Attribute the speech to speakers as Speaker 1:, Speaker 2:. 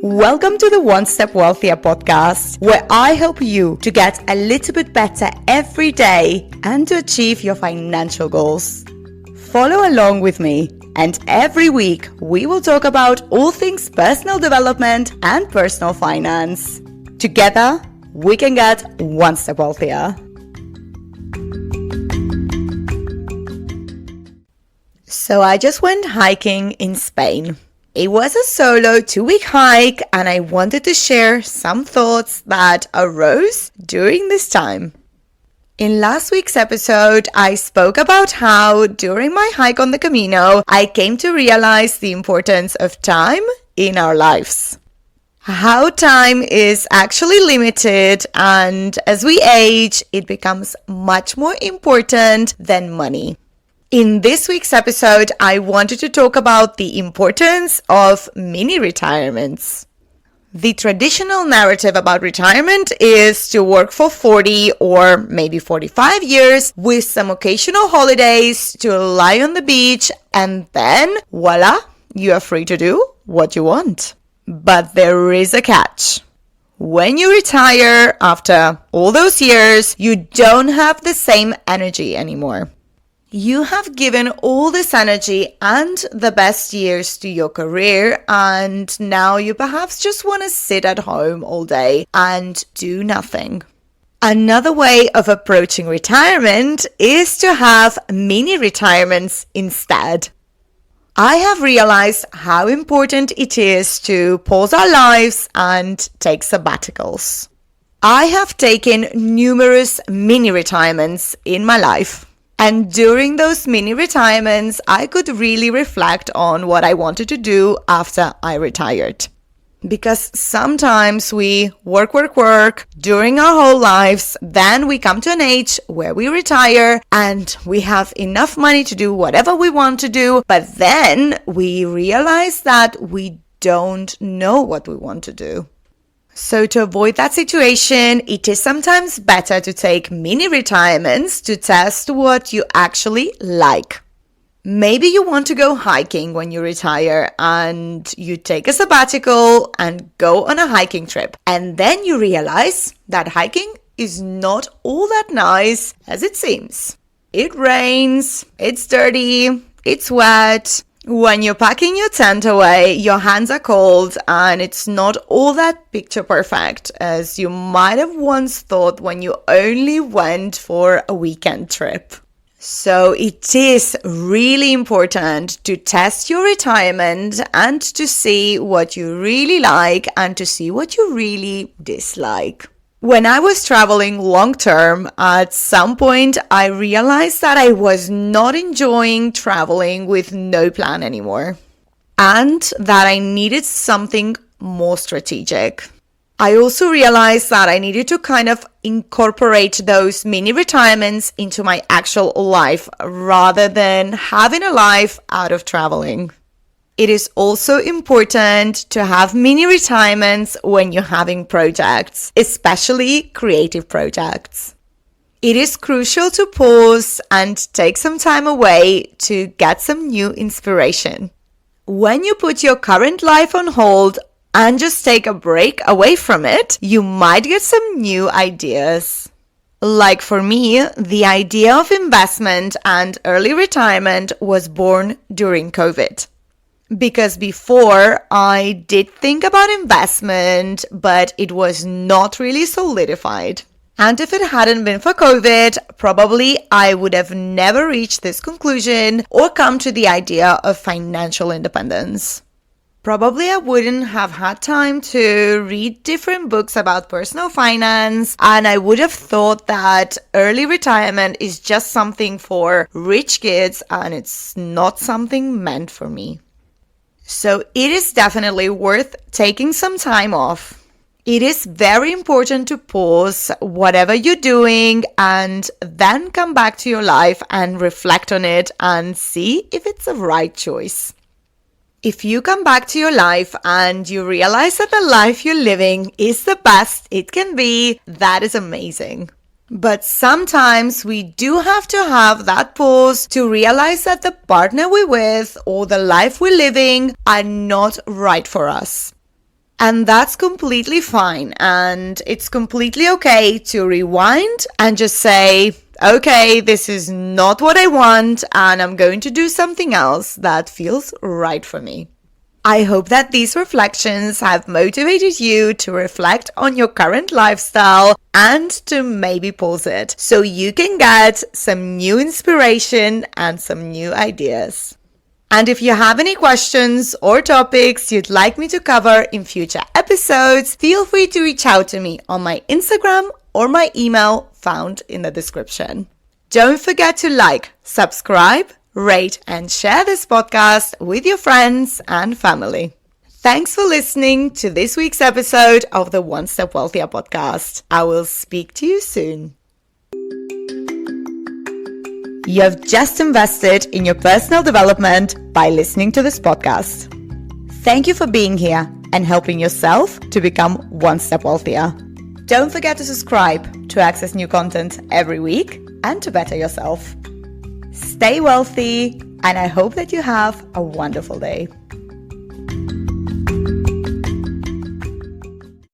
Speaker 1: Welcome to the One Step Wealthier podcast, where I help you to get a little bit better every day and to achieve your financial goals. Follow along with me, and every week we will talk about all things personal development and personal finance. Together, we can get one step wealthier. So I just went hiking in Spain. It was a solo 2-week hike, and I wanted to share some thoughts that arose during this time. In last week's episode, I spoke about how during my hike on the Camino, I came to realize the importance of time in our lives. How time is actually limited, and as we age, it becomes much more important than money. In this week's episode, I wanted to talk about the importance of mini retirements. The traditional narrative about retirement is to work for 40 or maybe 45 years with some occasional holidays to lie on the beach, and then voila, you are free to do what you want. But there is a catch. When you retire after all those years, you don't have the same energy anymore. You have given all this energy and the best years to your career, and now you perhaps just want to sit at home all day and do nothing. Another way of approaching retirement is to have mini retirements instead. I have realized how important it is to pause our lives and take sabbaticals. I have taken numerous mini retirements in my life. And during those mini retirements, I could really reflect on what I wanted to do after I retired. Because sometimes we work during our whole lives, then we come to an age where we retire and we have enough money to do whatever we want to do, but then we realize that we don't know what we want to do. So to avoid that situation, it is sometimes better to take mini retirements to test what you actually like. Maybe you want to go hiking when you retire and you take a sabbatical and go on a hiking trip. And then you realize that hiking is not all that nice as it seems. It rains, it's dirty, it's wet. When you're packing your tent away, your hands are cold and it's not all that picture perfect as you might have once thought when you only went for a weekend trip. So it is really important to test your retirement and to see what you really like and to see what you really dislike. When I was traveling long term, at some point I realized that I was not enjoying traveling with no plan anymore, and that I needed something more strategic. I also realized that I needed to kind of incorporate those mini retirements into my actual life rather than having a life out of traveling. It is also important to have mini retirements when you're having projects, especially creative projects. It is crucial to pause and take some time away to get some new inspiration. When you put your current life on hold and just take a break away from it, you might get some new ideas. Like for me, the idea of investment and early retirement was born during COVID. Because before, I did think about investment, but it was not really solidified. And if it hadn't been for COVID, probably I would have never reached this conclusion or come to the idea of financial independence. Probably I wouldn't have had time to read different books about personal finance, and I would have thought that early retirement is just something for rich kids and it's not something meant for me. So it is definitely worth taking some time off. It is very important to pause whatever you're doing and then come back to your life and reflect on it and see if it's the right choice. If you come back to your life and you realize that the life you're living is the best it can be, that is amazing. But sometimes we do have to have that pause to realize that the partner we're with or the life we're living are not right for us. And that's completely fine. And it's completely okay to rewind and just say, okay, this is not what I want, and I'm going to do something else that feels right for me. I hope that these reflections have motivated you to reflect on your current lifestyle and to maybe pause it so you can get some new inspiration and some new ideas. And if you have any questions or topics you'd like me to cover in future episodes, feel free to reach out to me on my Instagram or my email found in the description. Don't forget to like, subscribe, rate, and share this podcast with your friends and family. Thanks for listening to this week's episode of the One Step Wealthier podcast. I will speak to you soon. You have just invested in your personal development by listening to this podcast. Thank you for being here and helping yourself to become one step wealthier. Don't forget to subscribe to access new content every week and to better yourself. Stay wealthy, and I hope that you have a wonderful day.